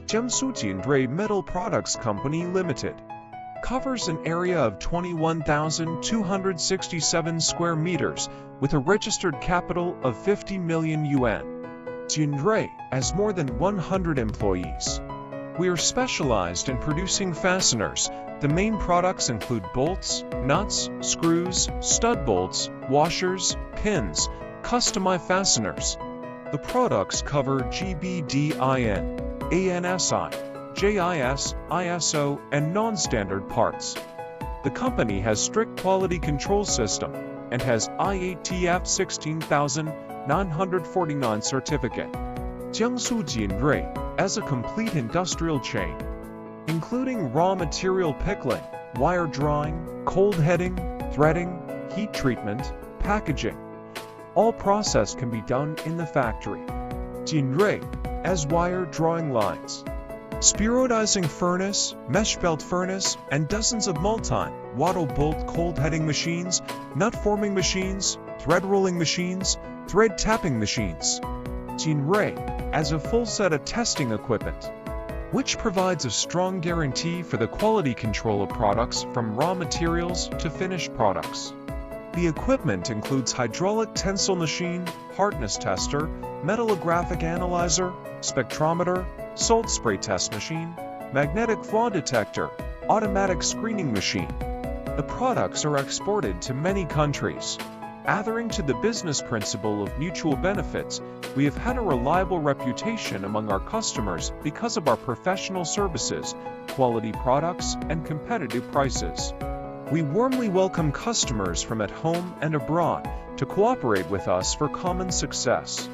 Jiangsu Jinrui Metal Products Company Limited covers an area of 21,267 square meters with a registered capital of 50 million yuan. Jinrui has more than 100 employees. We are specialized in producing fasteners. The main products include bolts, nuts, screws, stud bolts, washers, pins, customized fasteners. The products cover GBDIN, ANSI, JIS, ISO, and non-standard parts. The company has strict quality control system and has IATF 16949 certificate. Jiangsu Jinrui as a complete industrial chain, including raw material pickling, wire drawing, cold heading, threading, heat treatment, packaging. All process can be done in the factory. Jinrui as wire drawing lines, spheroidizing furnace, mesh belt furnace, and dozens of multi-wattle bolt cold heading machines, nut forming machines, thread rolling machines, thread tapping machines. Jinrui as a full set of testing equipment, which provides a strong guarantee for the quality control of products from raw materials to finished products. The equipment includes hydraulic tensile machine, hardness tester, metallographic analyzer, spectrometer, salt spray test machine, magnetic flaw detector, automatic screening machine. The products are exported to many countries. Adhering to the business principle of mutual benefits, we have had a reliable reputation among our customers because of our professional services, quality products, and competitive prices. We warmly welcome customers from at home and abroad to cooperate with us for common success.